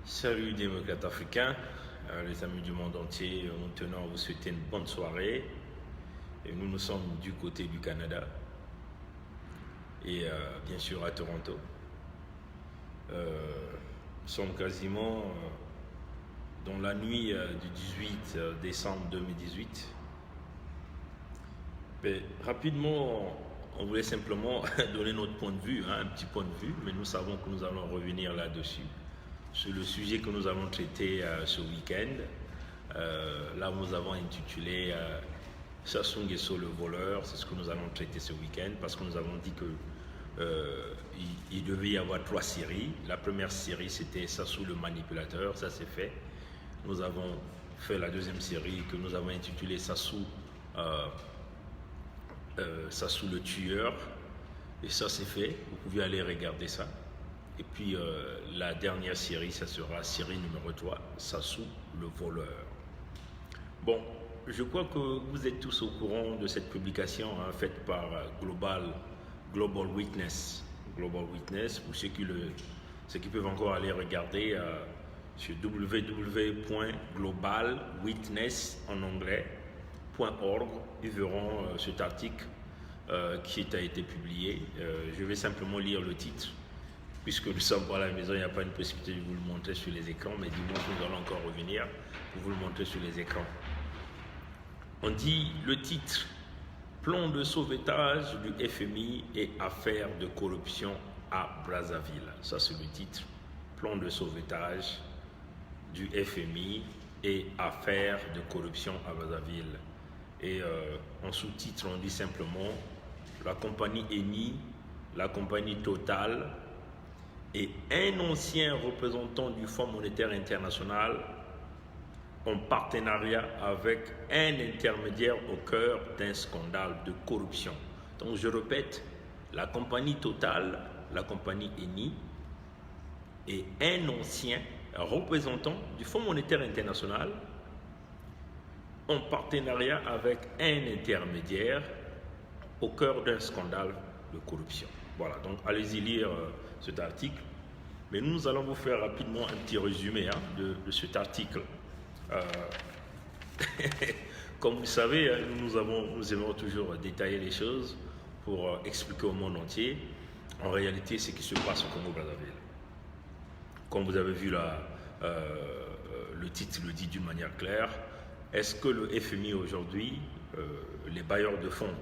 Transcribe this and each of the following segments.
Salut démocrates africains, les amis du monde entier, nous tenons à vous souhaiter une bonne soirée. Et nous sommes du côté du Canada et bien sûr à Toronto. Nous sommes quasiment dans la nuit du 18 décembre 2018. Mais rapidement, on voulait simplement donner notre point de vue, un petit point de vue, mais nous savons que nous allons revenir là-dessus. Sur le sujet que nous allons traiter ce week-end, là nous avons intitulé Sassou Nguesso le voleur, c'est ce que nous allons traiter ce week-end parce que nous avons dit que il devait y avoir 3 séries. La première série c'était Sassou le manipulateur, ça c'est fait. Nous avons fait la deuxième série que nous avons intitulée Sassou le tueur, et ça c'est fait, vous pouvez aller regarder ça. Et puis la dernière série, ça sera série numéro 3, Sassou le voleur. Bon, je crois que vous êtes tous au courant de cette publication faite par Global Witness. Global Witness, pour ceux qui peuvent encore aller regarder sur www.globalwitness en anglais.org, ils verront cet article qui a été publié. Je vais simplement lire le titre. Puisque nous sommes pas à la maison, il n'y a pas une possibilité de vous le montrer sur les écrans, mais dimanche, nous allons encore revenir pour vous le montrer sur les écrans. On dit le titre, plan de sauvetage du FMI et affaire de corruption à Brazzaville. Ça, c'est le titre, plan de sauvetage du FMI et affaire de corruption à Brazzaville. Et en sous-titre, on dit simplement la compagnie Eni, la compagnie Total, et un ancien représentant du Fonds monétaire international en partenariat avec un intermédiaire au cœur d'un scandale de corruption. Donc je répète, la compagnie Total, la compagnie Eni et un ancien représentant du Fonds monétaire international en partenariat avec un intermédiaire au cœur d'un scandale de corruption. Voilà, donc allez-y lire cet article. Mais nous allons vous faire rapidement un petit résumé de cet article. Comme vous savez, nous aimons toujours détailler les choses pour expliquer au monde entier en réalité ce qui se passe au Congo-Brazzaville. Comme vous avez vu là, le titre le dit d'une manière claire. Est-ce que le FMI aujourd'hui, les bailleurs de fonds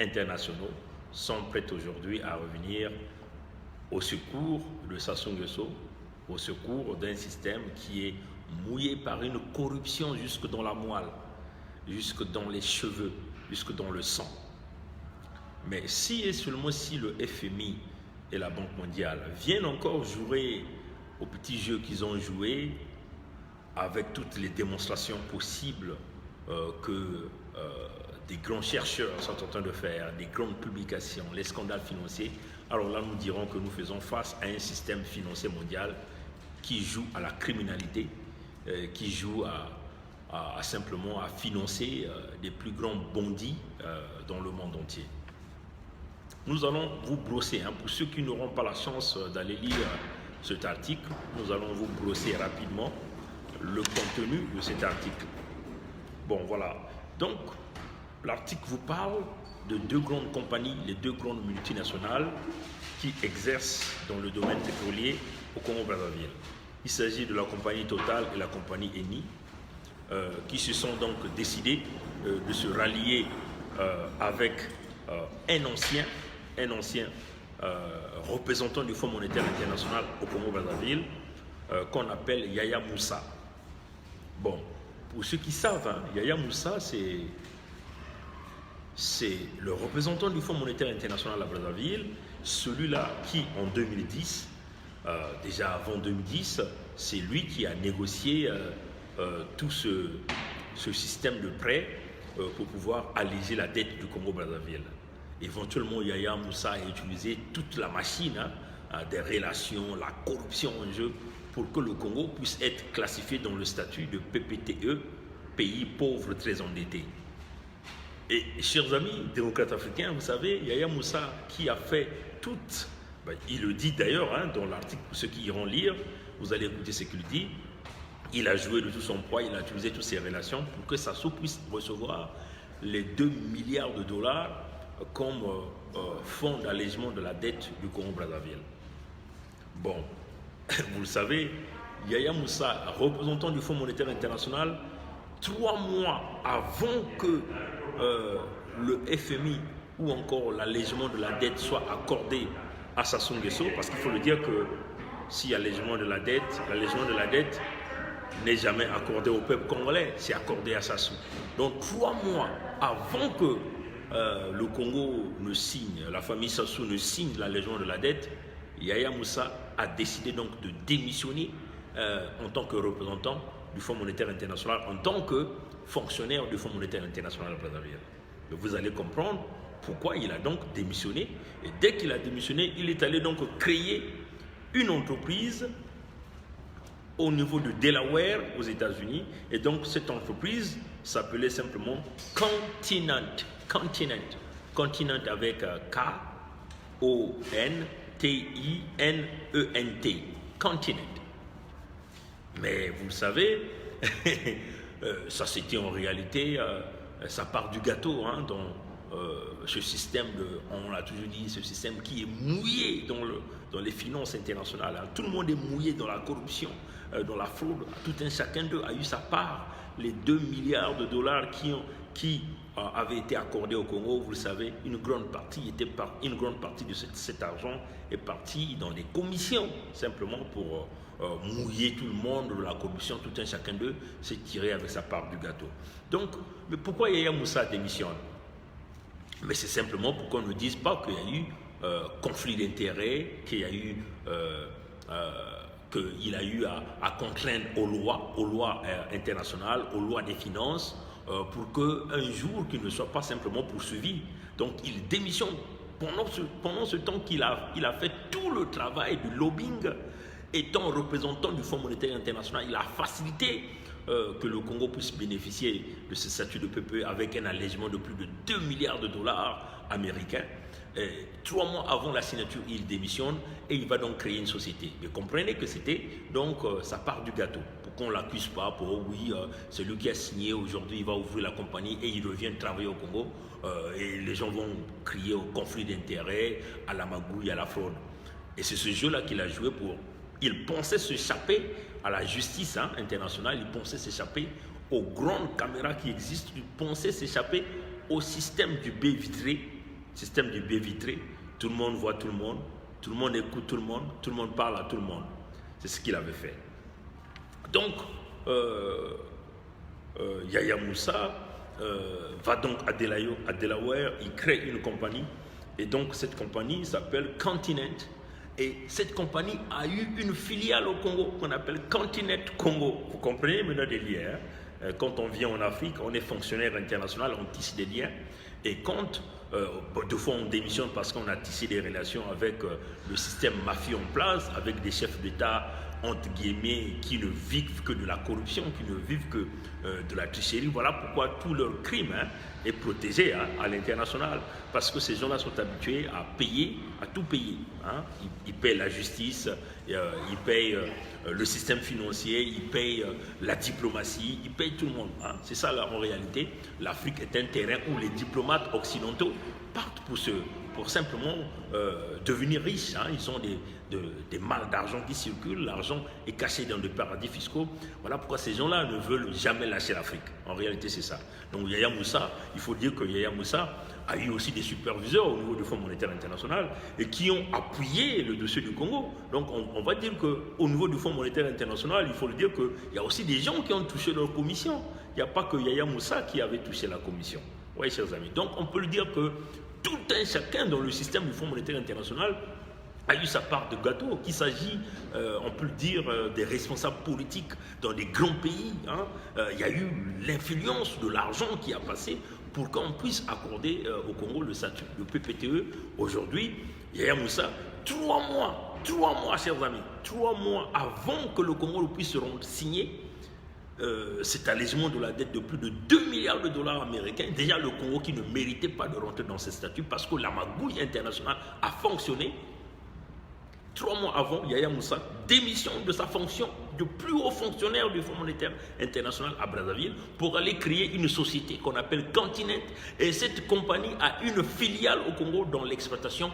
internationaux, sont prêts aujourd'hui à revenir au secours de Sassou Nguesso, au secours d'un système qui est mouillé par une corruption jusque dans la moelle, jusque dans les cheveux, jusque dans le sang. Mais si et seulement si le FMI et la Banque mondiale viennent encore jouer au petit jeu qu'ils ont joué, avec toutes les démonstrations possibles que des grands chercheurs sont en train de faire, des grandes publications, les scandales financiers, alors là nous dirons que nous faisons face à un système financier mondial qui joue à la criminalité, qui joue simplement à financer les plus grands bandits dans le monde entier. Nous allons vous brosser, pour ceux qui n'auront pas la chance d'aller lire cet article, nous allons vous brosser rapidement le contenu de cet article. Bon, voilà. Donc, l'article vous parle de 2 grandes compagnies, les 2 grandes multinationales qui exercent dans le domaine pétrolier au Congo-Brazzaville. Il s'agit de la compagnie Total et la compagnie Eni, qui se sont donc décidés de se rallier avec un ancien représentant du Fonds monétaire international au Congo-Brazzaville, qu'on appelle Yaya Moussa. Bon, pour ceux qui savent, Yaya Moussa, c'est le représentant du Fonds monétaire international à Brazzaville, celui-là qui, en 2010, déjà avant 2010, c'est lui qui a négocié tout ce système de prêt pour pouvoir alléger la dette du Congo-Brazzaville. Éventuellement, Yaya Moussa a utilisé toute la machine des relations, la corruption en jeu, pour que le Congo puisse être classifié dans le statut de PPTE, pays pauvre très endetté. Et chers amis démocrates africains, vous savez, Yaya Moussa qui a fait toute Ben, il le dit d'ailleurs dans l'article, pour ceux qui iront lire, vous allez écouter ce qu'il dit. Il a joué de tout son poids, il a utilisé toutes ses relations pour que Sassou puisse recevoir les 2 milliards de dollars comme fonds d'allègement de la dette du Congo-Brazzaville. Bon, vous le savez, Yaya Moussa, représentant du Fonds monétaire international, 3 mois avant que le FMI ou encore l'allègement de la dette soit accordé à Sassou Nguesso, parce qu'il faut le dire que s'il y a l'allègement de la dette n'est jamais accordé au peuple congolais, c'est accordé à Sassou. Donc 3 mois avant que le Congo ne signe, la famille Sassou ne signe l'allègement de la dette, Yaya Moussa a décidé donc de démissionner en tant que représentant du Fonds monétaire international, en tant que fonctionnaire du Fonds monétaire international à Brazzaville. Vous allez comprendre pourquoi il a donc démissionné. Et dès qu'il a démissionné, il est allé donc créer une entreprise au niveau de Delaware aux États-Unis. Et donc cette entreprise s'appelait simplement Continent. Continent avec K-O-N-T-I-N-E-N-T. Continent. Mais vous le savez, ça c'était en réalité, ça part du gâteau dans ce système, on l'a toujours dit, ce système qui est mouillé dans les finances internationales. Tout le monde est mouillé dans la corruption, dans la fraude. Tout un chacun d'eux a eu sa part. Les 2 milliards de dollars qui avaient été accordés au Congo, vous le savez, une grande partie de cet argent est partie dans des commissions, simplement pour mouiller tout le monde de la corruption. Tout un chacun d'eux s'est tiré avec sa part du gâteau. Donc, mais pourquoi Yaya Moussa démissionne? Mais c'est simplement pour qu'on ne dise pas qu'il y a eu conflit d'intérêts, qu'il a eu à contraindre aux lois internationales, aux lois des finances, pour qu'un jour qu'il ne soit pas simplement poursuivi. Donc il démissionne pendant ce temps qu'il a fait tout le travail du lobbying. Étant représentant du Fonds monétaire international, il a facilité que le Congo puisse bénéficier de ce statut de PPE avec un allègement de plus de 2 milliards de dollars américains. 3 mois avant la signature, il démissionne et il va donc créer une société. Mais comprenez que c'était donc ça part du gâteau. Pour qu'on ne l'accuse pas, pour celui qui a signé aujourd'hui, il va ouvrir la compagnie et il revient travailler au Congo. Et les gens vont crier au conflit d'intérêts, à la magouille, à la fraude. Et c'est ce jeu-là qu'il a joué pour. Il pensait s'échapper à la justice internationale, il pensait s'échapper aux grandes caméras qui existent, il pensait s'échapper au système du baie vitré. Système du baie vitré, tout le monde voit tout le monde écoute tout le monde parle à tout le monde. C'est ce qu'il avait fait. Donc, Yaya Moussa va donc à Delaware, il crée une compagnie, et donc cette compagnie s'appelle Continent. Et cette compagnie a eu une filiale au Congo qu'on appelle Continent Congo. Vous comprenez maintenant des liens. Quand on vient en Afrique, on est fonctionnaire international, on tisse des liens. Et quand, deux fois on démissionne parce qu'on a tissé des relations avec le système mafieux en place, avec des chefs d'État, entre guillemets, qui ne vivent que de la corruption, qui ne vivent que de la tricherie. Voilà pourquoi tout leur crime est protégé à l'international. Parce que ces gens-là sont habitués à payer, à tout payer. Ils payent la justice, ils payent le système financier, ils payent la diplomatie, ils payent tout le monde. C'est ça là, en réalité. L'Afrique est un terrain où les diplomates occidentaux partent pour simplement devenir riches. Ils ont des malles d'argent qui circulent, l'argent est caché dans des paradis fiscaux. Voilà pourquoi ces gens-là ne veulent jamais lâcher l'Afrique. En réalité, c'est ça. Donc Yaya Moussa, il faut dire que Yaya Moussa a eu aussi des superviseurs au niveau du Fonds monétaire international et qui ont appuyé le dossier du Congo. Donc on va dire qu'au niveau du Fonds monétaire international, il faut le dire qu'il y a aussi des gens qui ont touché leur commission. Il n'y a pas que Yaya Moussa qui avait touché la commission. Oui, chers amis. Donc on peut le dire que tout un chacun dans le système du Fonds monétaire international a eu sa part de gâteau, qu'il s'agit, on peut le dire, des responsables politiques dans des grands pays. Il y a eu l'influence de l'argent qui a passé pour qu'on puisse accorder au Congo le statut de PPTE. Aujourd'hui, Yaya Moussa, 3 mois, chers amis, 3 mois avant que le Congo puisse signer cet allègement de la dette de plus de 2 milliards de dollars américains, déjà le Congo qui ne méritait pas de rentrer dans ce statut parce que la magouille internationale a fonctionné. 3 mois avant, Yaya Moussa démissionne de sa fonction de plus haut fonctionnaire du Fonds monétaire international à Brazzaville pour aller créer une société qu'on appelle Continent. Et cette compagnie a une filiale au Congo dans l'exploitation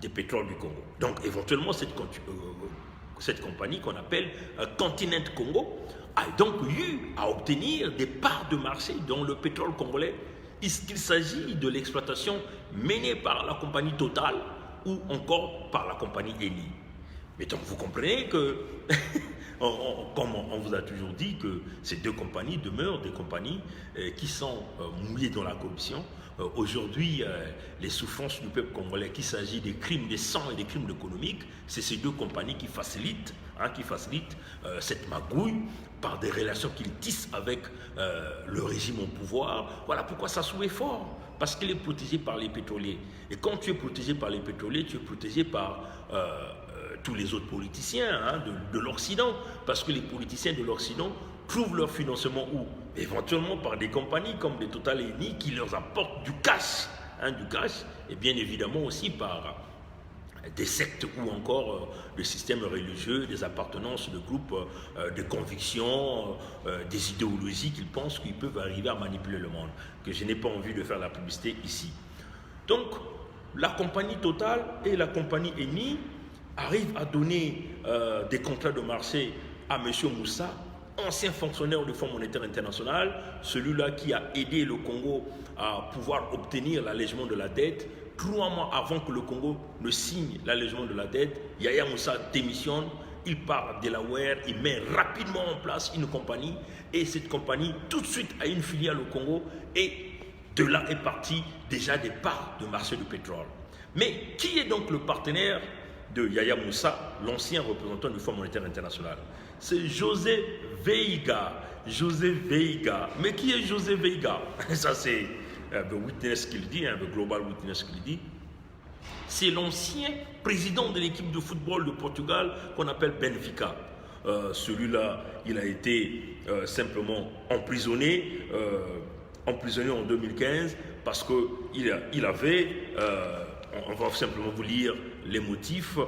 des pétroles du Congo. Donc éventuellement, cette compagnie qu'on appelle Continent Congo a donc eu à obtenir des parts de marché dans le pétrole congolais. Est-ce qu'il s'agit de l'exploitation menée par la compagnie Total ou encore par la compagnie Eni? Mais donc vous comprenez que, comme on vous a toujours dit, que ces deux compagnies demeurent des compagnies qui sont mouillées dans la corruption. Aujourd'hui, les souffrances du peuple congolais, qu'il s'agit des crimes de sang et des crimes économiques, c'est ces deux compagnies qui facilitent cette magouille par des relations qu'ils tissent avec le régime au pouvoir. Voilà pourquoi Sassou est fort, parce qu'il est protégé par les pétroliers. Et quand tu es protégé par les pétroliers, tu es protégé par tous les autres politiciens de l'Occident, parce que les politiciens de l'Occident trouvent leur financement où? Éventuellement par des compagnies comme des Total et Eni qui leur apportent du cash, et bien évidemment aussi par des sectes ou encore des systèmes religieux, des appartenances de groupes de convictions, des idéologies qu'ils pensent qu'ils peuvent arriver à manipuler le monde, que je n'ai pas envie de faire la publicité ici. Donc, la compagnie Total et la compagnie Eni arrivent à donner des contrats de marché à M. Moussa, ancien fonctionnaire du Fonds monétaire international, celui-là qui a aidé le Congo à pouvoir obtenir l'allègement de la dette. 3 mois avant que le Congo ne signe l'allègement de la dette, Yaya Moussa démissionne, il part à Delaware, il met rapidement en place une compagnie, et cette compagnie tout de suite a une filiale au Congo, et de là est parti déjà des parts de marché du pétrole. Mais qui est donc le partenaire de Yaya Moussa, l'ancien représentant du Fonds monétaire international? C'est José Veiga. José Veiga. Mais qui est José Veiga? Ça, c'est The Witness qui le dit, The Global Witness qui le dit. C'est l'ancien président de l'équipe de football de Portugal qu'on appelle Benfica. Celui-là, il a été simplement emprisonné en 2015 parce qu'il avait, on va simplement vous lire les motifs.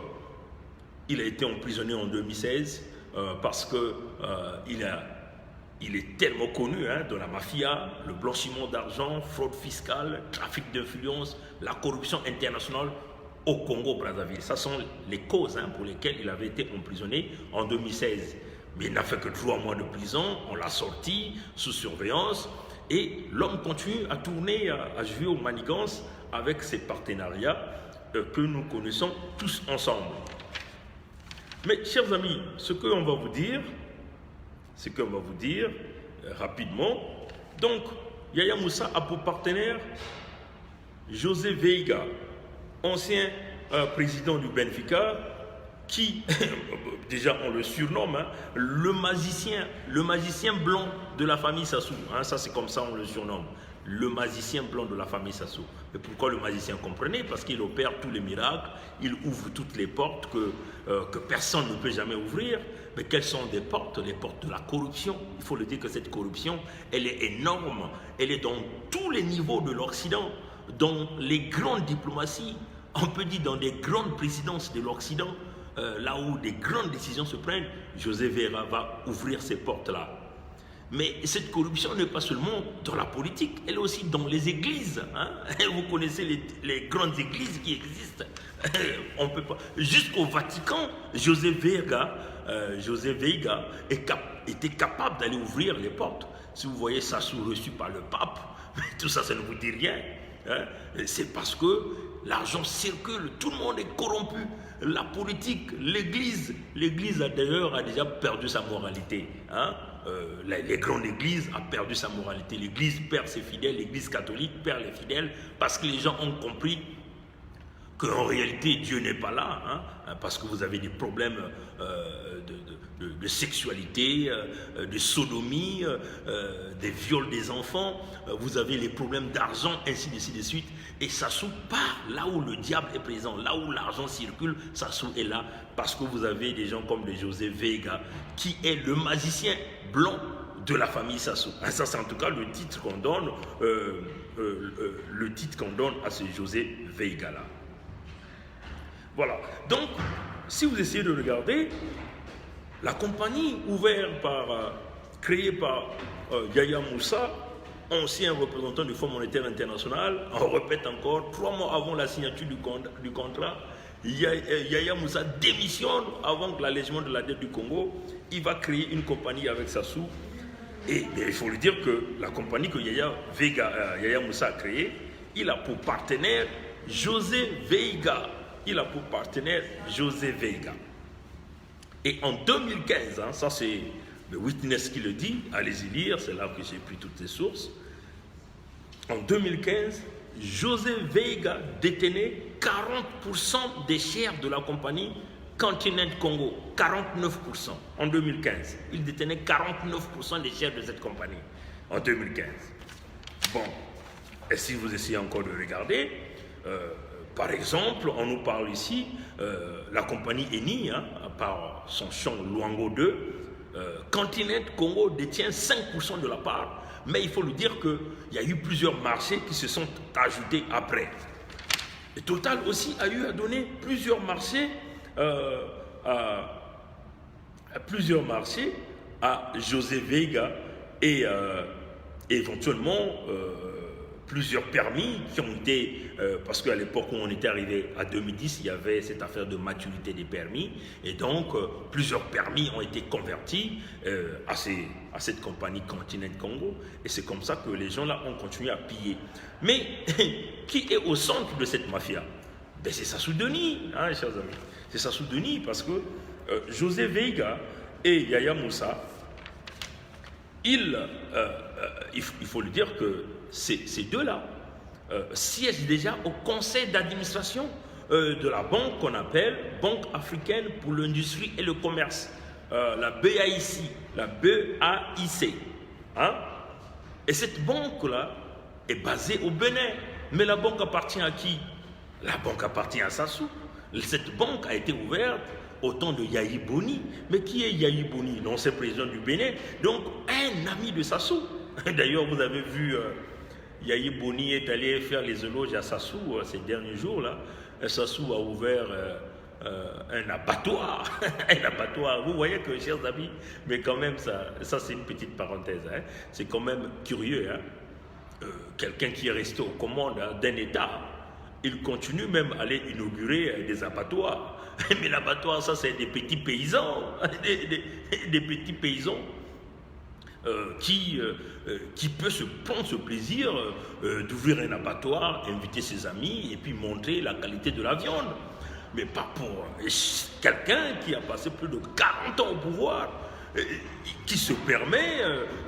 Il a été emprisonné en 2016 parce qu'il est tellement connu dans la mafia, le blanchiment d'argent, fraude fiscale, trafic d'influence, la corruption internationale au Congo-Brazzaville. Ce sont les causes pour lesquelles il avait été emprisonné en 2016. Mais il n'a fait que 3 mois de prison, on l'a sorti sous surveillance et l'homme continue à tourner, à jouer aux manigances avec ces partenariats que nous connaissons tous ensemble. Mais chers amis, ce qu'on va vous dire rapidement, donc Yaya Moussa a pour partenaire José Veiga, ancien président du Benfica, qui, déjà on le surnomme, le magicien blanc de la famille Sassou. Ça c'est comme ça on le surnomme, le magicien blanc de la famille Sassou. Et pourquoi le magicien? Comprenez? Parce qu'il opère tous les miracles, il ouvre toutes les portes que personne ne peut jamais ouvrir. Mais quelles sont des portes? Les portes de la corruption. Il faut le dire que cette corruption, elle est énorme, elle est dans tous les niveaux de l'Occident, dans les grandes diplomaties, on peut dire dans des grandes présidences de l'Occident, là où des grandes décisions se prennent. José Veiga va ouvrir ces portes-là. Mais cette corruption n'est pas seulement dans la politique, elle est aussi dans les églises. Vous connaissez les grandes églises qui existent. On peut pas. Jusqu'au Vatican, José Veiga était capable d'aller ouvrir les portes. Si vous voyez Sassou reçu par le pape, tout ça, ça ne vous dit rien. C'est parce que l'argent circule, tout le monde est corrompu. La politique, l'église d'ailleurs a déjà perdu sa moralité. Les grandes églises ont perdu sa moralité. L'église perd ses fidèles, l'église catholique perd les fidèles parce que les gens ont compris qu'en réalité Dieu n'est pas là, parce que vous avez des problèmes de sexualité, de sodomie, des viols des enfants, vous avez les problèmes d'argent, ainsi de suite. Et Sassou part là où le diable est présent, là où l'argent circule, Sassou est là, parce que vous avez des gens comme José Veiga, qui est le magicien blanc de la famille Sassou. Ça, c'est en tout cas le titre qu'on donne, à ce José Veiga-là. Voilà. Donc, si vous essayez de regarder, la compagnie créée par Yahya Moussa, ancien représentant du Fonds monétaire international, on répète encore, 3 mois avant la signature du contrat, Yahya Moussa démissionne avant que l'allègement de la dette du Congo. Il va créer une compagnie avec Sassou. Et il faut lui dire que la compagnie que Yahya Moussa a créée, il a pour partenaire José Veiga. Et en 2015, ça c'est le Witness qui le dit, allez-y lire, c'est là que j'ai pris toutes les sources. En 2015, José Veiga détenait 40% des shares de la compagnie Continent Congo, 49% en 2015. Il détenait 49% des shares de cette compagnie en 2015. Bon, et si vous essayez encore de regarder, par exemple, on nous parle ici, la compagnie Eni, par son champ Luango 2, Continent Congo détient 5% de la part, mais il faut lui dire qu'il y a eu plusieurs marchés qui se sont ajoutés après. Et Total aussi a eu à donner plusieurs marchés à José Veiga et éventuellement plusieurs permis qui ont été, parce qu'à l'époque où on était arrivé à 2010, il y avait cette affaire de maturité des permis, et donc plusieurs permis ont été convertis à cette compagnie Continent Congo, et c'est comme ça que les gens là ont continué à piller. Mais qui est au centre de cette mafia? Ben, c'est Sassou Denis, chers amis. C'est Sassou Denis, parce que José Veiga et Yahya Moussa, il faut le dire que ces deux-là siègent déjà au conseil d'administration de la banque qu'on appelle Banque africaine pour l'industrie et le commerce, la BAIC, Et cette banque-là est basée au Bénin. Mais la banque appartient à qui? La banque appartient à Sassou. Cette banque a été ouverte au temps de Yahi Boni. Mais qui est Yahi Boni? L'ancien président du Bénin. Donc, un ami de Sassou. D'ailleurs, vous avez vu, Yahi Boni est allé faire les éloges à Sassou ces derniers jours-là. Sassou a ouvert un abattoir. Un abattoir. Vous voyez que, chers amis, mais quand même, ça c'est une petite parenthèse. C'est quand même curieux. Quelqu'un qui est resté aux commandes d'un État, il continue même à aller inaugurer des abattoirs. Mais l'abattoir, ça, c'est des petits paysans. Des petits paysans qui peut prendre ce plaisir d'ouvrir un abattoir, inviter ses amis et puis montrer la qualité de la viande. Mais pas pour quelqu'un qui a passé plus de 40 ans au pouvoir, qui se permet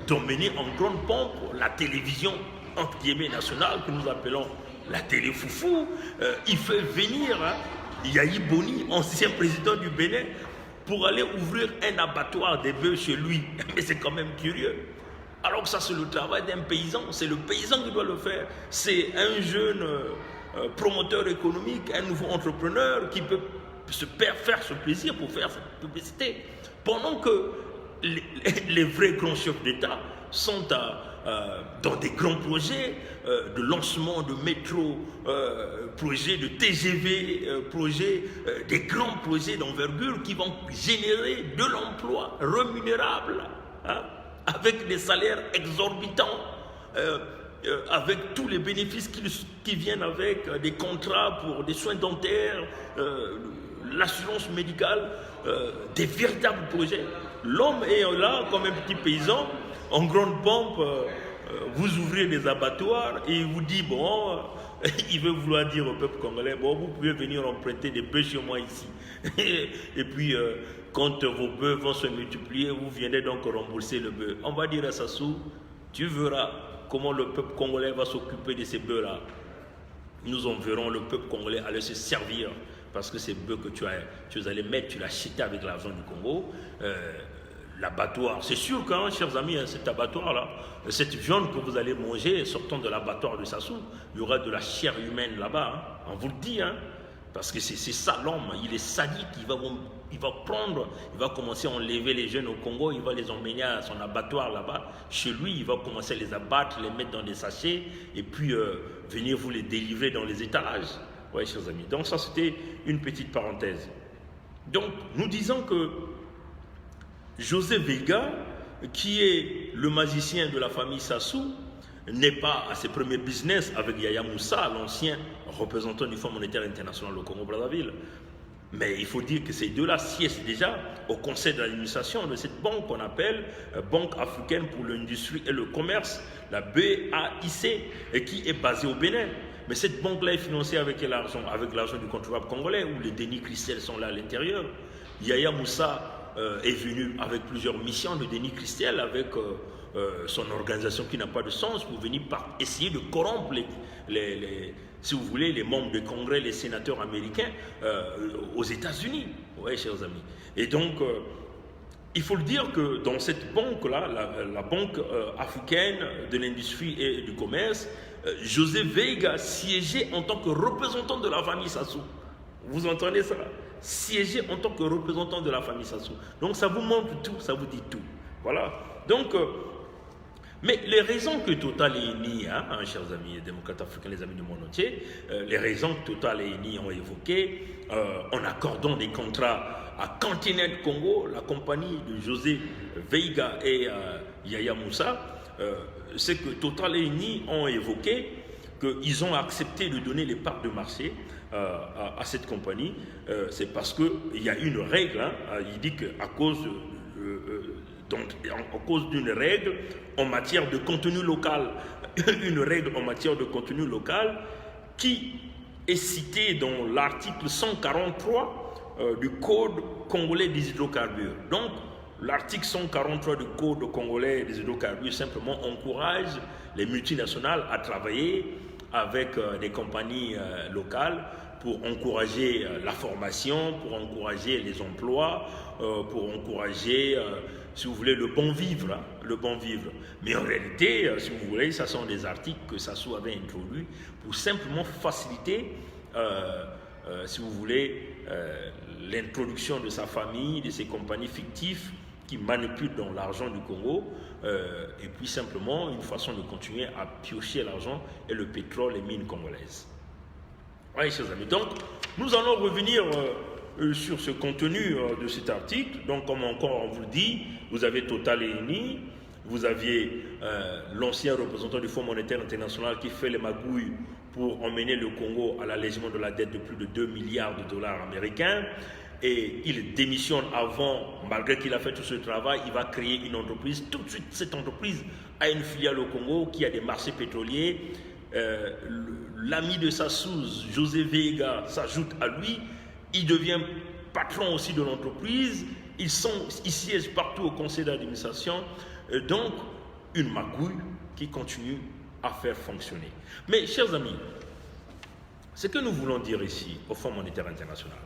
d'emmener en grande pompe la télévision entre guillemets nationale que nous appelons la télé foufou. Il fait venir Yahi Boni, ancien président du Bénin, pour aller ouvrir un abattoir des bœufs chez lui. Mais c'est quand même curieux. Alors que ça, c'est le travail d'un paysan. C'est le paysan qui doit le faire. C'est un jeune promoteur économique, un nouveau entrepreneur qui peut faire ce plaisir pour faire cette publicité. Pendant que les vrais grands chefs d'État sont dans des grands projets de lancement de métro, projets de TGV, des grands projets d'envergure qui vont générer de l'emploi rémunérable, avec des salaires exorbitants, avec tous les bénéfices qui viennent avec, des contrats pour des soins dentaires, l'assurance médicale, des véritables projets. L'homme est là comme un petit paysan, en grande pompe, vous ouvrez des abattoirs et il vous dit, bon, il veut vouloir dire au peuple congolais, bon, vous pouvez venir emprunter des bœufs chez moi ici. Et puis, quand vos bœufs vont se multiplier, vous viendrez donc rembourser le bœuf. On va dire à Sassou, tu verras comment le peuple congolais va s'occuper de ces bœufs-là. Nous enverrons le peuple congolais aller se servir, parce que ces bœufs que tu allais mettre, tu l'as acheté avec l'argent du Congo. L'abattoir, c'est sûr que, chers amis, cet abattoir-là, cette viande que vous allez manger sortant de l'abattoir de Sassou, il y aura de la chair humaine là-bas, on vous le dit, parce que c'est ça l'homme, il est sadique, il va commencer à enlever les jeunes au Congo, il va les emmener à son abattoir là-bas, chez lui, il va commencer à les abattre, les mettre dans des sachets, et puis venir vous les délivrer dans les étalages. Oui, chers amis, donc ça c'était une petite parenthèse. Donc, nous disons que José Vega, qui est le magicien de la famille Sassou, n'est pas à ses premiers business avec Yaya Moussa, l'ancien représentant du Fonds monétaire international au Congo-Brazzaville. Mais il faut dire que ces deux-là siègent déjà au conseil d'administration de cette banque qu'on appelle Banque africaine pour l'industrie et le commerce, la BAIC, et qui est basée au Bénin. Mais cette banque-là est financée avec l'argent du contribuable congolais, où les Denis Christel sont là à l'intérieur. Yaya Moussa est venu avec plusieurs missions de Denis Christel, avec son organisation qui n'a pas de sens, pour venir essayer de corrompre si vous voulez, les membres du Congrès, les sénateurs américains aux États-Unis. Oui, chers amis. Et donc, il faut le dire que dans cette banque-là, la Banque africaine de l'industrie et du commerce, José Vega siégeait en tant que représentant de la famille Sassou. Vous entendez ça? Siégeait en tant que représentant de la famille Sassou. Donc, ça vous montre tout, ça vous dit tout. Voilà. Donc, mais les raisons que Total et Eni, chers amis démocrates africains, les amis du monde entier, les raisons que Total et Eni ont évoquées en accordant des contrats à Continent Congo, la compagnie de José Veiga et Yaya Moussa, c'est que Total et Eni ont évoqué qu'ils ont accepté de donner les parts de marché à cette compagnie. C'est parce qu'il y a une règle, il dit qu'à cause à cause d'une règle en matière de contenu local, une règle en matière de contenu local qui est citée dans l'article 143 du Code congolais des hydrocarbures. Donc, l'article 143 du Code congolais des hydrocarbures simplement encourage les multinationales à travailler avec des compagnies locales pour encourager la formation, pour encourager les emplois, pour encourager, si vous voulez, le bon vivre. Le bon vivre. Mais en réalité, si vous voulez, ce sont des articles que Sassou avait introduits pour simplement faciliter, si vous voulez, l'introduction de sa famille, de ces compagnies fictives qui manipulent dans l'argent du Congo, et puis simplement une façon de continuer à piocher l'argent et le pétrole et les mines congolaises. Oui, chers amis. Donc, nous allons revenir sur ce contenu de cet article. Donc, comme encore on vous le dit, vous avez Total et Eni, vous aviez l'ancien représentant du Fonds monétaire international qui fait les magouilles pour emmener le Congo à l'allègement de la dette de plus de 2 milliards de dollars américains. Et il démissionne avant, malgré qu'il a fait tout ce travail, il va créer une entreprise. Tout de suite, cette entreprise a une filiale au Congo qui a des marchés pétroliers. L'ami de Sassou, José Vega, s'ajoute à lui. Il devient patron aussi de l'entreprise. Ils siègent partout au conseil d'administration. Donc, une magouille qui continue à faire fonctionner. Mais, chers amis, ce que nous voulons dire ici au Fonds monétaire international,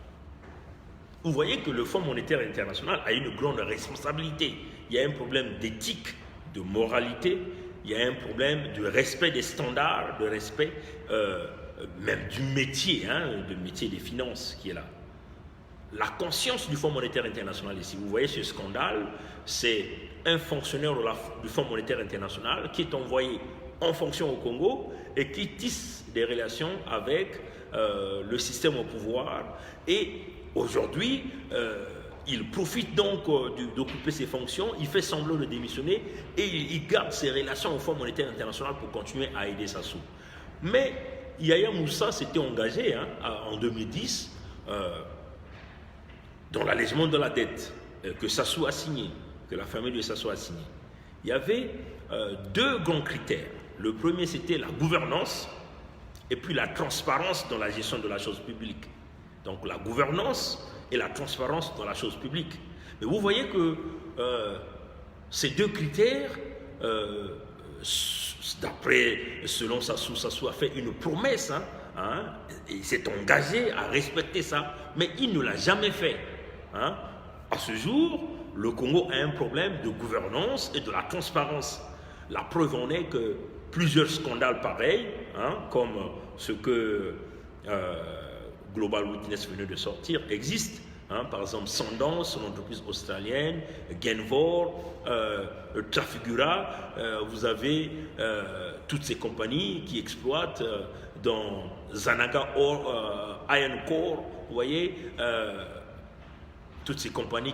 vous voyez que le Fonds monétaire international a une grande responsabilité. Il y a un problème d'éthique, de moralité, il y a un problème de respect des standards, de respect même du métier, du métier des finances qui est là. La conscience du Fonds monétaire international ici, vous voyez ce scandale, c'est un fonctionnaire du Fonds monétaire international qui est envoyé en fonction au Congo et qui tisse des relations avec le système au pouvoir. Et aujourd'hui, il profite donc d'occuper ses fonctions, il fait semblant de démissionner et il garde ses relations au Fonds monétaire international pour continuer à aider Sassou. Mais Yaya Moussa s'était engagé en 2010 dans l'allègement de la dette que Sassou a signé, que la famille de Sassou a signé. Il y avait deux grands critères. Le premier, c'était la gouvernance et puis la transparence dans la gestion de la chose publique. Donc la gouvernance et la transparence dans la chose publique. Mais vous voyez que ces deux critères, selon Sassou, Sassou a fait une promesse, il s'est engagé à respecter ça, mais il ne l'a jamais fait. À ce jour, le Congo a un problème de gouvernance et de la transparence. La preuve en est que plusieurs scandales pareils, comme ce que Global Witness venait de sortir, existent. Par exemple, Sundance, son entreprise australienne, Genvor, Trafigura, vous avez toutes ces compagnies qui exploitent dans Zanaga Iron Core, vous voyez, toutes ces compagnies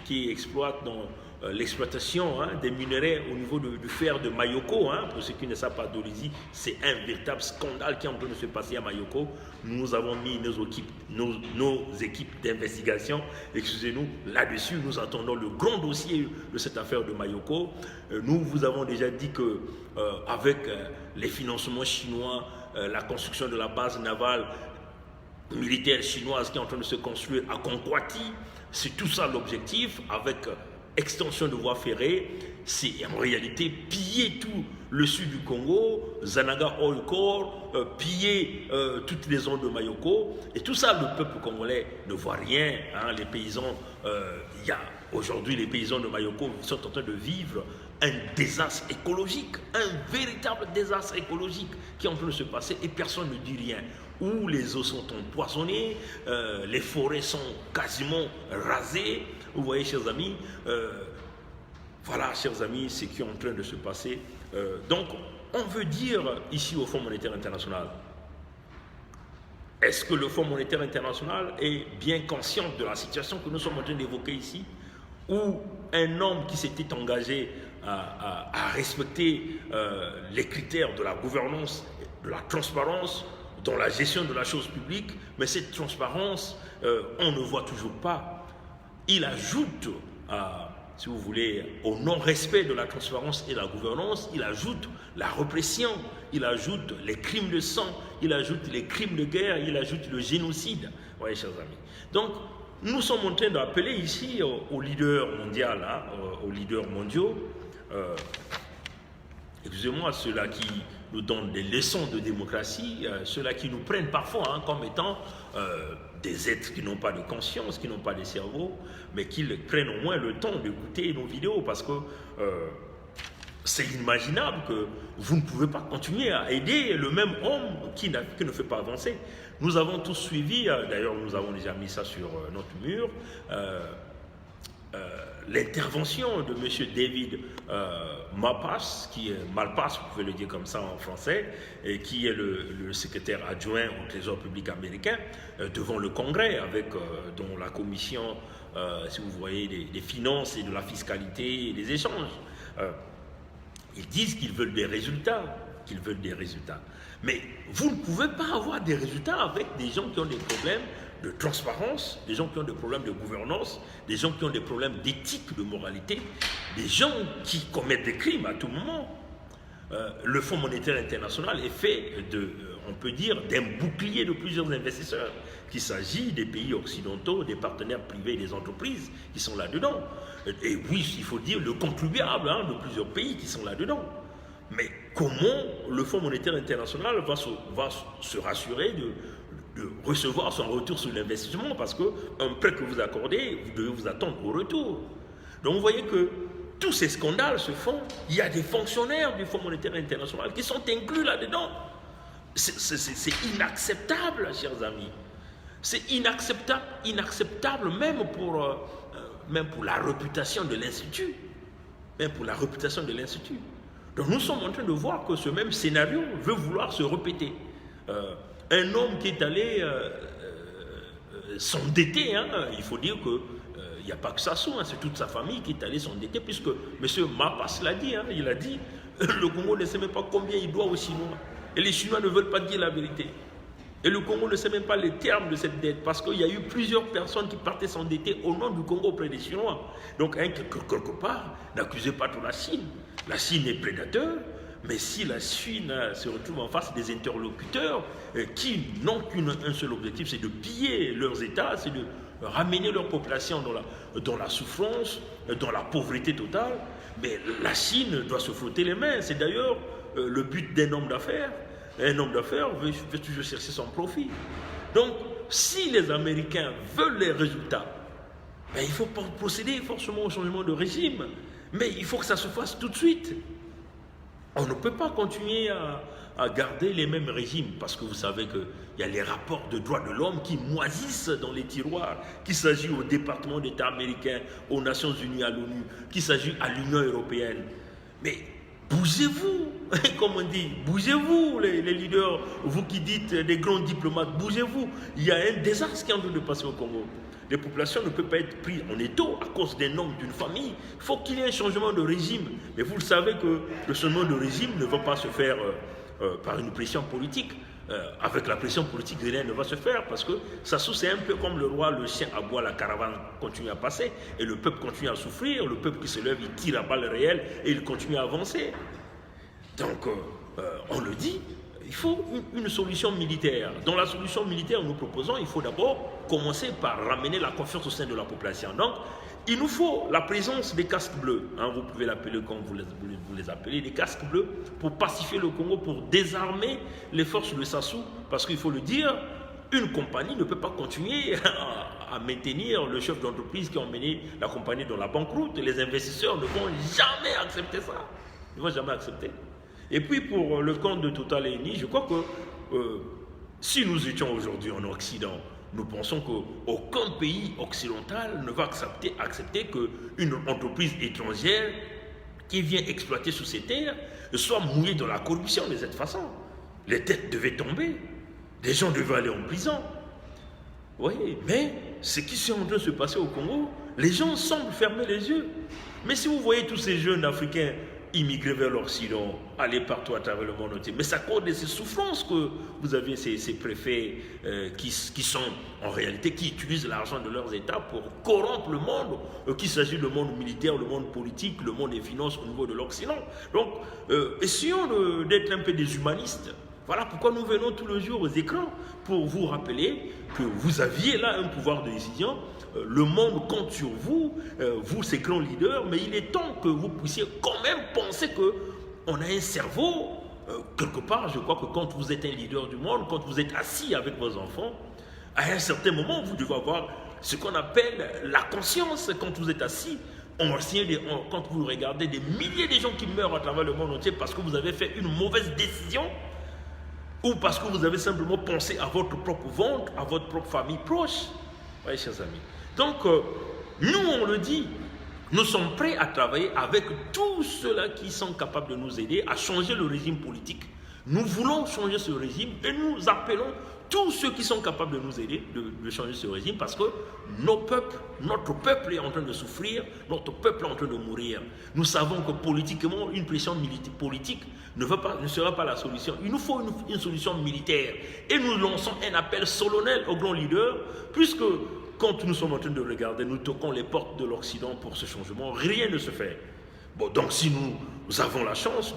qui exploitent dans l'exploitation des minerais au niveau du fer de Mayoko. Pour ceux qui ne savent pas d'Olizy, c'est un véritable scandale qui est en train de se passer à Mayoko. Nous avons mis nos équipes d'investigation, excusez-nous, là-dessus. Nous attendons le grand dossier de cette affaire de Mayoko. Nous vous avons déjà dit que avec les financements chinois, la construction de la base navale militaire chinoise qui est en train de se construire à Konkwati, c'est tout ça l'objectif, avec extension de voies ferrées, c'est en réalité piller tout le sud du Congo, Zanaga Oil Corps, piller toutes les zones de Mayoko, et tout ça, le peuple congolais ne voit rien. Les paysans, aujourd'hui, les paysans de Mayoko sont en train de vivre un désastre écologique, un véritable désastre écologique qui est en train de se passer et personne ne dit rien. Où les eaux sont empoisonnées, les forêts sont quasiment rasées. Vous voyez, chers amis, voilà, chers amis, ce qui est en train de se passer. Donc, on veut dire ici au Fonds monétaire international, est-ce que le Fonds monétaire international est bien conscient de la situation que nous sommes en train d'évoquer ici, où un homme qui s'était engagé à respecter les critères de la gouvernance, de la transparence, dans la gestion de la chose publique, mais cette transparence, on ne voit toujours pas. Il ajoute, si vous voulez, au non-respect de la transparence et de la gouvernance, il ajoute la répression, il ajoute les crimes de sang, il ajoute les crimes de guerre, il ajoute le génocide. Vous voyez, chers amis. Donc, nous sommes en train d'appeler ici aux leaders mondiaux, aux leaders mondiaux, excusez-moi, ceux-là qui nous donnent des leçons de démocratie, ceux-là qui nous prennent parfois comme étant des êtres qui n'ont pas de conscience, qui n'ont pas de cerveau, mais qui prennent au moins le temps d'écouter nos vidéos, parce que c'est inimaginable que vous ne pouvez pas continuer à aider le même homme qui ne fait pas avancer. Nous avons tous suivi, d'ailleurs nous avons déjà mis ça sur notre mur, l'intervention de M. David Malpass, vous pouvez le dire comme ça en français, et qui est le secrétaire adjoint au Trésor public américain, devant le Congrès, avec dont la commission, si vous voyez, des finances et de la fiscalité et des échanges. Ils disent qu'ils veulent des résultats, Mais vous ne pouvez pas avoir des résultats avec des gens qui ont des problèmes de transparence, des gens qui ont des problèmes de gouvernance, des gens qui ont des problèmes d'éthique, de moralité, des gens qui commettent des crimes à tout moment. Le Fonds monétaire international est fait, on peut dire, d'un bouclier de plusieurs investisseurs, qu'il s'agit des pays occidentaux, des partenaires privés et des entreprises qui sont là-dedans. Et oui, il faut dire le contribuable de plusieurs pays qui sont là-dedans. Mais comment le Fonds monétaire international va se rassurer de recevoir son retour sur l'investissement, parce qu'un prêt que vous accordez, vous devez vous attendre au retour. Donc vous voyez que tous ces scandales se font, il y a des fonctionnaires du Fonds monétaire international qui sont inclus là-dedans. C'est inacceptable, chers amis. C'est inacceptable même pour la réputation de l'Institut. Donc nous sommes en train de voir que ce même scénario veut vouloir se répéter. Un homme qui est allé s'endetter, il faut dire que il n'y a pas que Sassou, c'est toute sa famille qui est allée s'endetter, puisque M. Malpass l'a dit, il a dit le Congo ne sait même pas combien il doit aux Chinois. Et les Chinois ne veulent pas dire la vérité. Et le Congo ne sait même pas les termes de cette dette, parce qu'il y a eu plusieurs personnes qui partaient s'endetter au nom du Congo auprès des Chinois. Donc, quelque part, n'accusez pas trop la Chine. La Chine est prédateur, mais si la Chine se retrouve en face des interlocuteurs qui n'ont qu'un seul objectif, c'est de piller leurs États, c'est de ramener leur population dans la souffrance, dans la pauvreté totale, mais la Chine doit se frotter les mains. C'est d'ailleurs le but d'un homme d'affaires. Un homme d'affaires veut toujours chercher son profit. Donc, si les Américains veulent les résultats, il faut procéder forcément au changement de régime. Mais il faut que ça se fasse tout de suite. On ne peut pas continuer à garder les mêmes régimes, parce que vous savez qu'il y a les rapports de droits de l'homme qui moisissent dans les tiroirs, qu'il s'agit au département d'État américain, aux Nations Unies, à l'ONU, qu'il s'agit à l'Union européenne. Mais bougez-vous, comme on dit, bougez-vous les leaders, vous qui dites des grands diplomates, bougez-vous. Il y a un désastre qui est en train de passer au Congo. Les populations ne peuvent pas être prises en étau à cause des normes d'une famille. Il faut qu'il y ait un changement de régime. Mais vous le savez que le changement de régime ne va pas se faire par une pression politique. Avec la pression politique, rien ne va se faire parce que Sassou, c'est un peu comme le roi, le chien aboie, la caravane continue à passer et le peuple continue à souffrir. Le peuple qui se lève, il tire à balles réelles et il continue à avancer. Donc, on le dit, il faut une solution militaire. Dans la solution militaire, nous proposons, il faut d'abord commencer par ramener la confiance au sein de la population. Donc, il nous faut la présence des casques bleus. Hein, vous pouvez l'appeler comme vous les appelez, des casques bleus, pour pacifier le Congo, pour désarmer les forces de Sassou. Parce qu'il faut le dire, une compagnie ne peut pas continuer à maintenir le chef d'entreprise qui a emmené la compagnie dans la banqueroute. Les investisseurs ne vont jamais accepter ça. Ils ne vont jamais accepter. Et puis pour le compte de Total Eni, je crois que si nous étions aujourd'hui en Occident, nous pensons qu'aucun pays occidental ne va accepter qu'une entreprise étrangère qui vient exploiter sous ses terres soit mouillée dans la corruption de cette façon. Les têtes devaient tomber, des gens devaient aller en prison. Oui, mais ce qui est en train de se passer au Congo, les gens semblent fermer les yeux. Mais si vous voyez tous ces jeunes Africains immigrer vers l'Occident, aller partout à travers le monde entier. Mais ça cause de ces souffrances que vous avez ces préfets qui sont en réalité, qui utilisent l'argent de leurs États pour corrompre le monde, qu'il s'agisse du monde militaire, le monde politique, le monde des finances au niveau de l'Occident. Donc, essayons d'être un peu des humanistes. Voilà pourquoi nous venons tous les jours aux écrans pour vous rappeler que vous aviez là un pouvoir de décision. Le monde compte sur vous, vous ces grands leaders, mais il est temps que vous puissiez quand même penser qu'on a un cerveau. Quelque part, je crois que quand vous êtes un leader du monde, quand vous êtes assis avec vos enfants, à un certain moment, vous devez avoir ce qu'on appelle la conscience quand vous êtes assis. Quand vous regardez des milliers de gens qui meurent à travers le monde entier parce que vous avez fait une mauvaise décision, ou parce que vous avez simplement pensé à votre propre ventre, à votre propre famille proche. Oui, chers amis. Donc, nous, on le dit, nous sommes prêts à travailler avec tous ceux-là qui sont capables de nous aider à changer le régime politique. Nous voulons changer ce régime et nous appelons tous ceux qui sont capables de nous aider de changer ce régime parce que notre peuple est en train de souffrir, notre peuple est en train de mourir. Nous savons que politiquement, une pression politique ne sera pas la solution. Il nous faut une solution militaire. Et nous lançons un appel solennel aux grands leaders, puisque quand nous sommes en train de regarder, nous toquons les portes de l'Occident pour ce changement, rien ne se fait. Bon, donc si nous avons la chance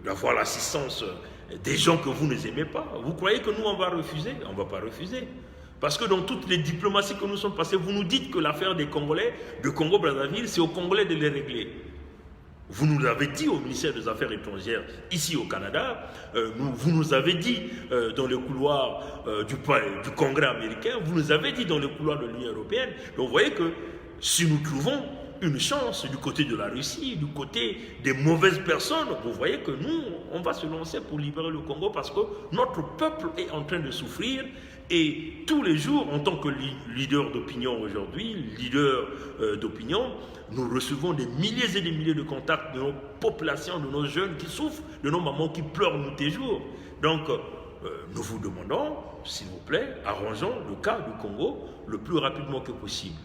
d'avoir l'assistance des gens que vous ne aimez pas, vous croyez que nous on va refuser? On ne va pas refuser. Parce que dans toutes les diplomaties que nous sommes passées, vous nous dites que l'affaire des Congolais, de Congo-Brazzaville, c'est aux Congolais de les régler. Vous nous l'avez dit au ministère des Affaires étrangères, ici au Canada, vous nous avez dit dans les couloirs du Congrès américain, vous nous avez dit dans les couloirs de l'Union européenne. Donc vous voyez que si nous trouvons une chance du côté de la Russie, du côté des mauvaises personnes, vous voyez que nous, on va se lancer pour libérer le Congo parce que notre peuple est en train de souffrir et tous les jours, en tant que leader d'opinion aujourd'hui, nous recevons des milliers et des milliers de contacts de nos populations, de nos jeunes qui souffrent, de nos mamans qui pleurent nuit et jour. Donc, nous vous demandons, s'il vous plaît, arrangeons le cas du Congo le plus rapidement que possible.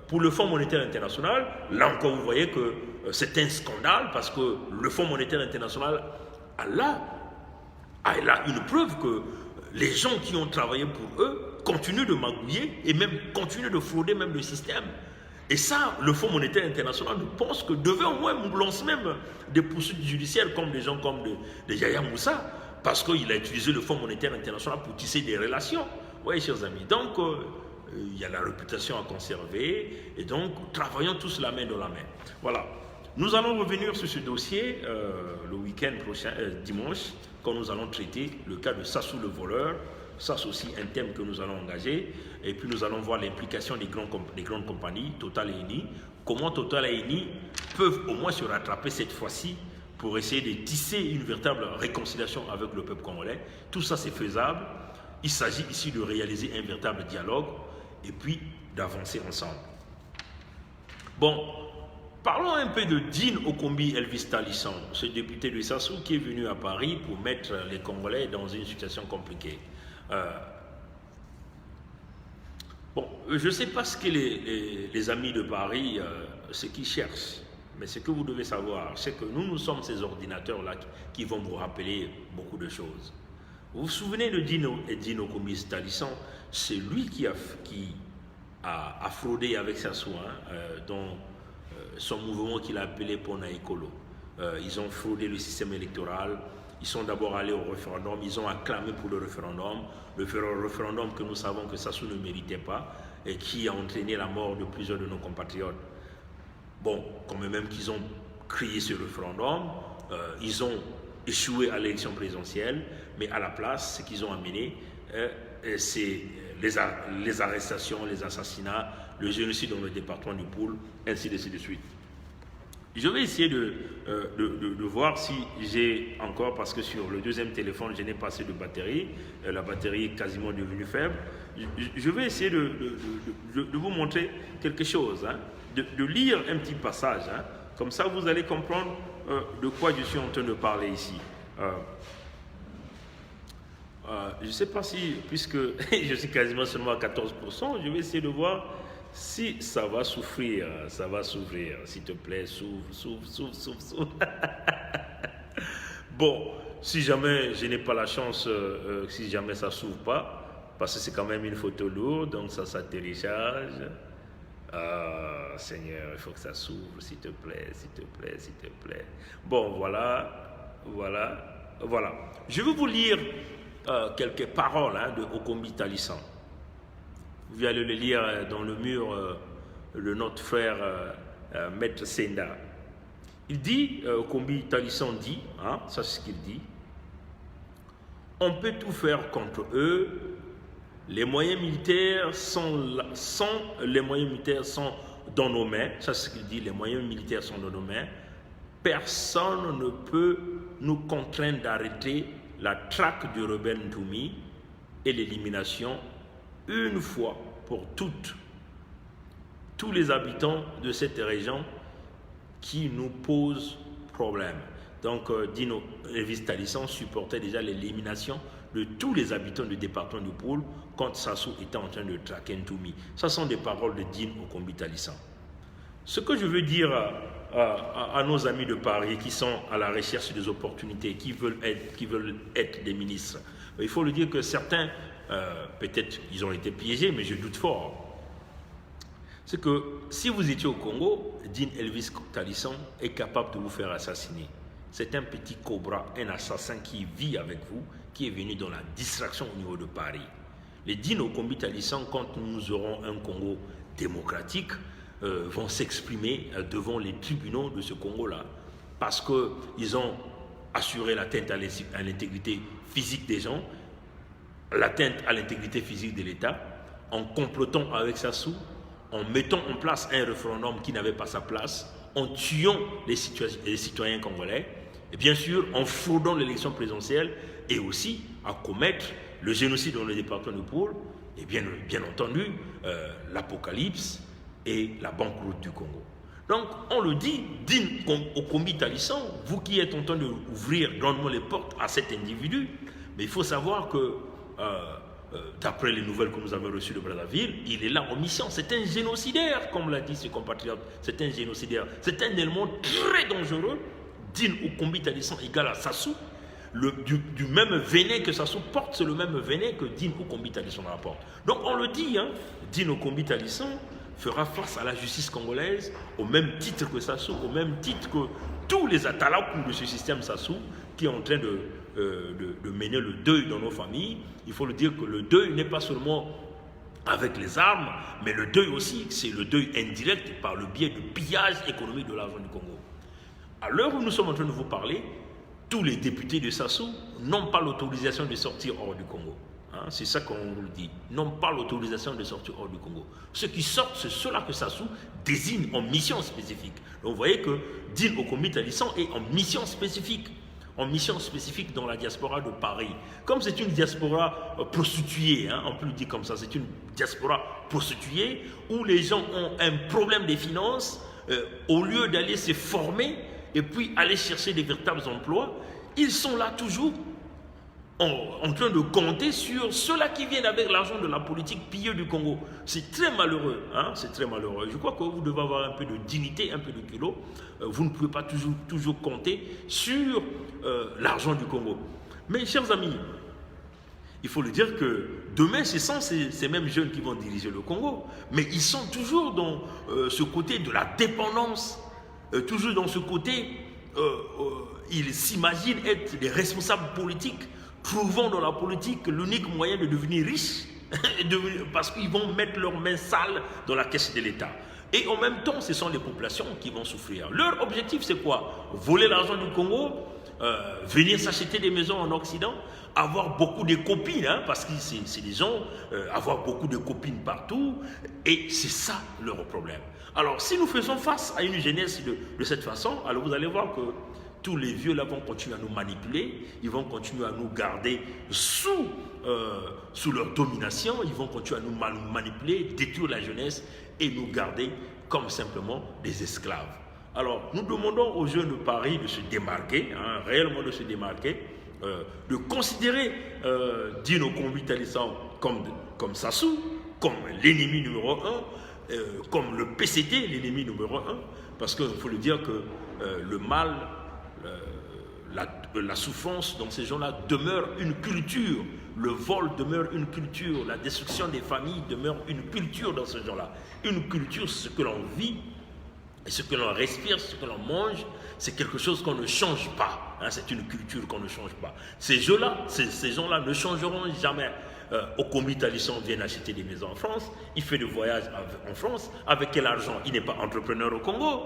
Pour le Fonds monétaire international, là encore vous voyez que c'est un scandale parce que le Fonds monétaire international a là une preuve que les gens qui ont travaillé pour eux continuent de magouiller et même continuent de frauder même le système. Et ça, le Fonds monétaire international pense que devait au moins lancer même des poursuites judiciaires comme des gens comme de Yaya Moussa parce qu'il a utilisé le Fonds monétaire international pour tisser des relations. Oui, chers amis. Donc, il y a la réputation à conserver et donc travaillons tous la main dans la main. Voilà. Nous allons revenir sur ce dossier le week-end prochain, dimanche, quand nous allons traiter le cas de Sassou le voleur. Ça, c'est aussi un thème que nous allons engager. Et puis nous allons voir l'implication des grandes compagnies, Total et Eni. Comment Total et Eni peuvent au moins se rattraper cette fois-ci pour essayer de tisser une véritable réconciliation avec le peuple congolais. Tout ça, c'est faisable. Il s'agit ici de réaliser un véritable dialogue et puis d'avancer ensemble. Bon, parlons un peu de Dean Okombi Elvis Talisson, ce député de Sassou qui est venu à Paris pour mettre les Congolais dans une situation compliquée. Bon, je ne sais pas ce que les amis de Paris, ce qu'ils cherchent, mais ce que vous devez savoir, c'est que nous sommes ces ordinateurs-là qui vont vous rappeler beaucoup de choses. Vous vous souvenez de Dino Combis Talisson? C'est lui qui a fraudé avec Sassou, dans son mouvement qu'il a appelé Pona Ekolo. Ils ont fraudé le système électoral. Ils sont d'abord allés au référendum, ils ont acclamé pour le référendum que nous savons que Sassou ne méritait pas et qui a entraîné la mort de plusieurs de nos compatriotes. Bon, quand même qu'ils ont crié ce référendum, ils ont échoué à l'élection présidentielle, mais à la place, ce qu'ils ont amené, c'est les arrestations, les assassinats, le génocide dans le département du Poul, ainsi de suite. Je vais essayer de voir si j'ai encore, parce que sur le deuxième téléphone, je n'ai pas assez de batterie, la batterie est quasiment devenue faible. Je vais essayer de vous montrer quelque chose, de lire un petit passage, comme ça vous allez comprendre de quoi je suis en train de parler ici. Je ne sais pas si, puisque je suis quasiment seulement à 14%, je vais essayer de voir si ça va s'ouvrir, s'il te plaît, s'ouvre. Bon, si jamais je n'ai pas la chance, si jamais ça ne s'ouvre pas, parce que c'est quand même une photo lourde, donc ça télécharge. Seigneur, il faut que ça s'ouvre, s'il te plaît. Bon, voilà. Je vais vous lire quelques paroles de Okombi Talisson. Vous allez le lire dans le mur de notre frère Maître Senda. Il dit, Okombi Talisson dit, ça c'est ce qu'il dit, on peut tout faire contre eux, les moyens militaires sont dans nos mains, ça c'est ce qu'il dit, les moyens militaires sont dans nos mains, personne ne peut nous contraindre d'arrêter la traque du rebelle Ntoumi et l'élimination une fois pour toutes tous les habitants de cette région qui nous posent problème. Donc Dino Elvis Talisson supportait déjà l'élimination de tous les habitants du département du Poul quand Sassou était en train de traquer Ntoumi. Ce sont des paroles de Dino Okombi Talisson. Ce que je veux dire à nos amis de Paris qui sont à la recherche des opportunités, qui veulent être des ministres, il faut le dire que certains, peut-être ils ont été piégés, mais je doute fort. C'est que si vous étiez au Congo, Dino Elvis Talisson est capable de vous faire assassiner. C'est un petit cobra, un assassin qui vit avec vous, qui est venu dans la distraction au niveau de Paris. Les Dino Okombi Talisson, quand nous aurons un Congo démocratique, vont s'exprimer devant les tribunaux de ce Congo-là, parce qu'ils ont assuré l'atteinte à l'intégrité physique des gens, l'atteinte à l'intégrité physique de l'État, en complotant avec Sassou, en mettant en place un référendum qui n'avait pas sa place, en tuant les citoyens congolais, et bien sûr en fraudant l'élection présidentielle, et aussi à commettre le génocide dans le département de Poul, et bien entendu l'apocalypse et la banqueroute du Congo. Donc on le dit, Dino Okombi Talisson, vous qui êtes en train d'ouvrir grandement les portes à cet individu, mais il faut savoir que d'après les nouvelles que nous avons reçues de Brazzaville, il est là en mission. C'est un génocidaire, comme l'a dit ce compatriote. C'est un génocidaire. C'est un élément très dangereux. Dino Okombi Talisson égale à Sassou. Du même venin que Sassou porte, c'est le même venin que Dino Okombi Talisson rapporte. Donc on le dit, Dino Okombi Talisson fera face à la justice congolaise au même titre que Sassou, au même titre que tous les atalakou de ce système Sassou qui est en train de mener le deuil dans nos familles. Il faut le dire que le deuil n'est pas seulement avec les armes, mais le deuil aussi, c'est le deuil indirect par le biais du pillage économique de l'argent du Congo. À l'heure où nous sommes en train de vous parler, tous les députés de Sassou n'ont pas l'autorisation de sortir hors du Congo. C'est ça qu'on vous le dit. N'ont pas l'autorisation de sortir hors du Congo. Ceux qui sortent, c'est ceux-là que Sassou désigne en mission spécifique. Donc vous voyez que Dino Okombi Talisson est en mission spécifique dans la diaspora de Paris. Comme c'est une diaspora prostituée, on peut le dire comme ça, c'est une diaspora prostituée où les gens ont un problème des finances, au lieu d'aller se former et puis aller chercher des véritables emplois, ils sont là toujours en train de compter sur ceux-là qui viennent avec l'argent de la politique pilleuse du Congo. C'est très malheureux, hein? C'est très malheureux. Je crois que vous devez avoir un peu de dignité, un peu de culot. Vous ne pouvez pas toujours compter sur l'argent du Congo. Mais chers amis, il faut le dire que demain, ce sont ces mêmes jeunes qui vont diriger le Congo. Mais ils sont toujours dans ce côté de la dépendance, toujours dans ce côté, ils s'imaginent être des responsables politiques, trouvant dans la politique l'unique moyen de devenir riche, parce qu'ils vont mettre leurs mains sales dans la caisse de l'État. Et en même temps, ce sont les populations qui vont souffrir. Leur objectif, c'est quoi? Voler l'argent du Congo, venir s'acheter des maisons en Occident, avoir beaucoup de copines, hein, parce que c'est des gens, avoir beaucoup de copines partout, et c'est ça leur problème. Alors, si nous faisons face à une jeunesse de cette façon, alors vous allez voir que tous les vieux là vont continuer à nous manipuler, ils vont continuer à nous garder sous leur domination, ils vont continuer à nous manipuler, détruire la jeunesse et nous garder comme simplement des esclaves. Alors, nous demandons aux jeunes de Paris de se démarquer, hein, réellement de se démarquer, de considérer Dino Combitalisant comme Sassou, comme l'ennemi numéro un, comme le PCT, l'ennemi numéro un, parce qu'il faut le dire que le mal, la souffrance dans ces gens-là demeure une culture, le vol demeure une culture, la destruction des familles demeure une culture dans ces gens-là. Une culture, ce que l'on vit, et ce que l'on respire, ce que l'on mange, c'est quelque chose qu'on ne change pas. Hein, c'est une culture qu'on ne change pas. Ces gens-là ne changeront jamais. Okombi Talisson vient acheter des maisons en France, il fait des voyages en France. Avec quel argent? Il n'est pas entrepreneur au Congo.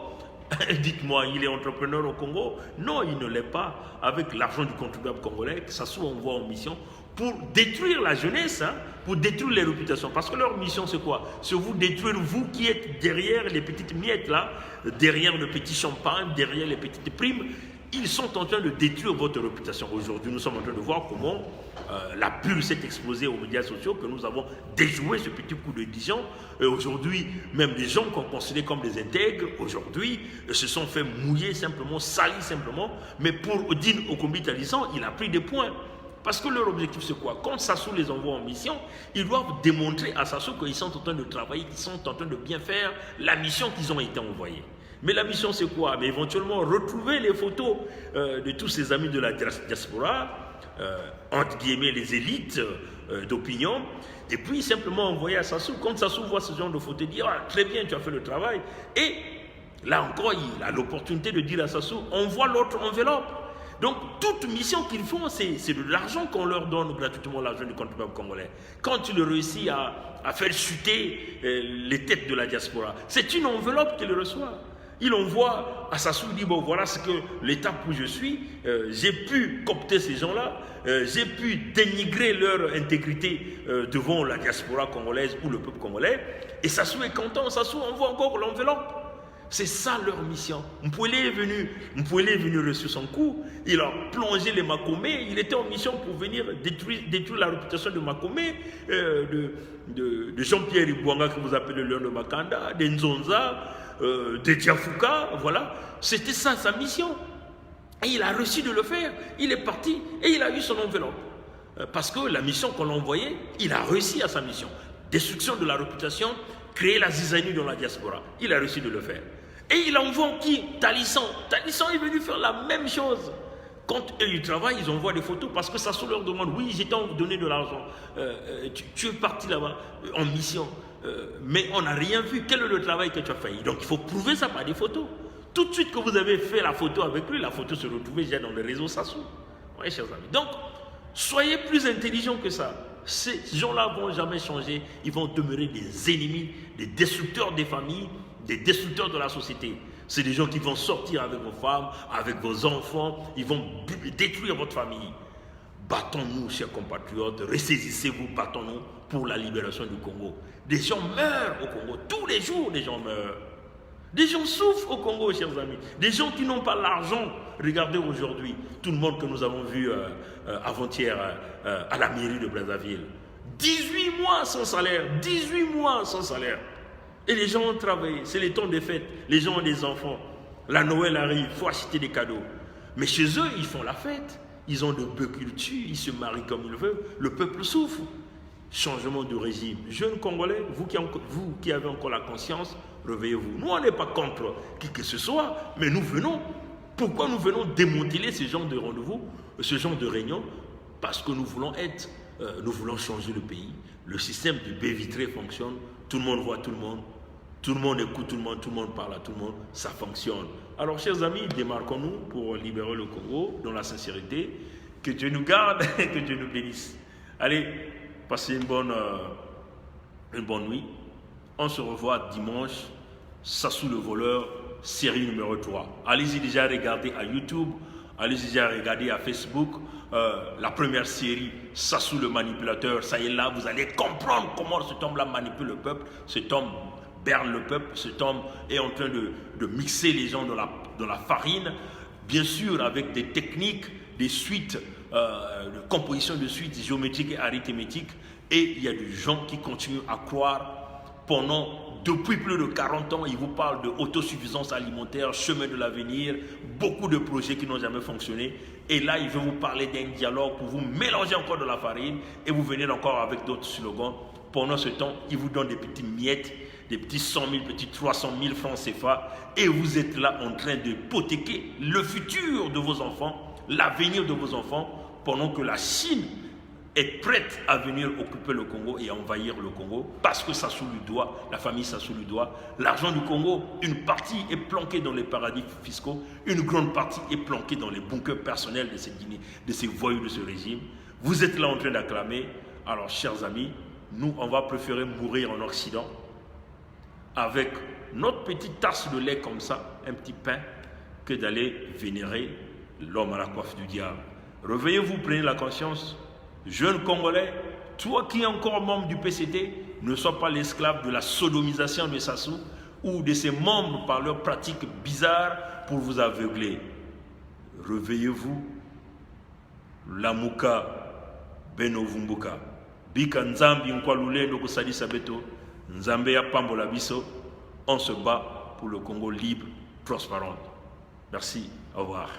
Dites-moi, il est entrepreneur au Congo? Non, il ne l'est pas. Avec l'argent du contribuable congolais, que ça soit envoie en mission pour détruire la jeunesse, hein, pour détruire les réputations. Parce que leur mission, c'est quoi? C'est vous détruire, vous qui êtes derrière les petites miettes là, derrière le petit champagne, derrière les petites primes. Ils sont en train de détruire votre réputation. Aujourd'hui, nous sommes en train de voir comment la bulle s'est explosée aux médias sociaux, que nous avons déjoué ce petit coup de Dijon. Et aujourd'hui, même des gens qu'on considère comme des intègres, aujourd'hui, se sont fait mouiller simplement, salir simplement. Mais pour Dino Combitalisant, il a pris des points. Parce que leur objectif, c'est quoi? Quand Sassou les envoie en mission, ils doivent démontrer à Sassou qu'ils sont en train de travailler, qu'ils sont en train de bien faire la mission qu'ils ont été envoyés. Mais la mission, c'est quoi? Mais éventuellement, retrouver les photos de tous ces amis de la diaspora, entre guillemets les élites d'opinion, et puis simplement envoyer à Sassou. Quand Sassou voit ce genre de photos, il dit ah, très bien, tu as fait le travail. Et là encore, il a l'opportunité de dire à Sassou envoie l'autre enveloppe. Donc, toute mission qu'ils font, c'est de l'argent qu'on leur donne gratuitement, l'argent du contribuable congolais. Quand il réussit à faire chuter les têtes de la diaspora, c'est une enveloppe qu'il reçoit. Il envoie à Sassou, il dit bon, voilà ce que l'étape où je suis, j'ai pu coopter ces gens-là, j'ai pu dénigrer leur intégrité devant la diaspora congolaise ou le peuple congolais. Et Sassou est content, Sassou envoie encore l'enveloppe. C'est ça leur mission. Mpouélé est venu reçu son coup, il a plongé les Makomé, il était en mission pour venir détruire la réputation de Makomé, de Jean-Pierre Ibouanga que vous appelez le lion de Makanda, de Nzonza, de Diafouka, voilà. C'était ça sa mission. Et il a réussi de le faire, il est parti et il a eu son enveloppe. Parce que la mission qu'on l'a envoyée, il a réussi à sa mission. Destruction de la réputation, créer la zizanie dans la diaspora. Il a réussi de le faire. Et il envoie qui? Talisson. Talisson est venu faire la même chose. Quand eux ils travaillent, ils envoient des photos parce que Sassou leur demande oui, j'ai donné de l'argent. Tu es parti là-bas en mission. Mais on n'a rien vu. Quel est le travail que tu as fait? Donc il faut prouver ça par des photos. Tout de suite que vous avez fait la photo avec lui, la photo se retrouvait déjà dans les réseaux Sassou. Oui, chers amis. Donc, soyez plus intelligents que ça. Ces gens-là ne vont jamais changer. Ils vont demeurer des ennemis, des destructeurs des familles, des destructeurs de la société. C'est des gens qui vont sortir avec vos femmes, avec vos enfants. Ils vont détruire votre famille. Battons-nous, chers compatriotes. Ressaisissez-vous, battons-nous pour la libération du Congo. Des gens meurent au Congo. Tous les jours, des gens meurent. Des gens souffrent au Congo, chers amis. Des gens qui n'ont pas l'argent. Regardez aujourd'hui, tout le monde que nous avons vu avant-hier à la mairie de Brazzaville. 18 mois sans salaire. 18 mois sans salaire. Et les gens ont travaillé. C'est les temps des fêtes. Les gens ont des enfants. La Noël arrive. Il faut acheter des cadeaux. Mais chez eux, ils font la fête. ils ont de bœufs qu'ils tuent, ils se marient comme ils veulent, le peuple souffre. Changement de régime. Jeunes Congolais, vous qui avez encore la conscience, réveillez-vous. Nous, on n'est pas contre qui que ce soit, mais nous venons. Pourquoi nous venons démanteler ce genre de rendez-vous, ce genre de réunion? Parce que nous voulons nous voulons changer le pays. Le système du baie vitré fonctionne, tout le monde voit tout le monde écoute tout le monde parle à tout le monde, ça fonctionne. Alors, chers amis, démarquons-nous pour libérer le Congo dans la sincérité. Que Dieu nous garde et que Dieu nous bénisse. Allez, passez une bonne nuit. On se revoit dimanche, Sassou le voleur, série numéro 3. Allez-y déjà regarder à YouTube, allez-y déjà regarder à Facebook. La première série, Sassou le manipulateur, ça y est là, vous allez comprendre comment cet homme-là manipule le peuple. Cet homme berne le peuple, cet homme est en train de mixer les gens dans la farine, bien sûr avec des techniques, des suites, de composition de suites géométriques et arithmétiques. Et il y a des gens qui continuent à croire depuis plus de 40 ans, ils vous parlent de autosuffisance alimentaire, chemin de l'avenir, beaucoup de projets qui n'ont jamais fonctionné. Et là, ils veulent vous parler d'un dialogue pour vous mélanger encore de la farine et vous venez encore avec d'autres slogans. Pendant ce temps, ils vous donnent des petits miettes, des petits 100 000, petits 300 000 francs CFA et vous êtes là en train de hypothéquer le futur de vos enfants, l'avenir de vos enfants, pendant que la Chine est prête à venir occuper le Congo et à envahir le Congo parce que Sassou lui doit, la famille Sassou lui doit. L'argent du Congo, une partie est planquée dans les paradis fiscaux, une grande partie est planquée dans les bunkers personnels de ces voyous de ce régime. Vous êtes là en train d'acclamer. Alors, chers amis, nous, on va préférer mourir en Occident avec notre petite tasse de lait comme ça, un petit pain, que d'aller vénérer l'homme à la coiffe du diable. Réveillez-vous, prenez la conscience. Jeunes Congolais, toi qui es encore membre du PCT, ne sois pas l'esclave de la sodomisation de Sassou ou de ses membres par leurs pratiques bizarres pour vous aveugler. Réveillez-vous. Lamuka Benovumbuka. Bika Nzambi Nkwalule Nokusadi Sabeto. Nzambe ya Pambola Biso. On se bat pour le Congo libre, transparent. Merci. Au revoir.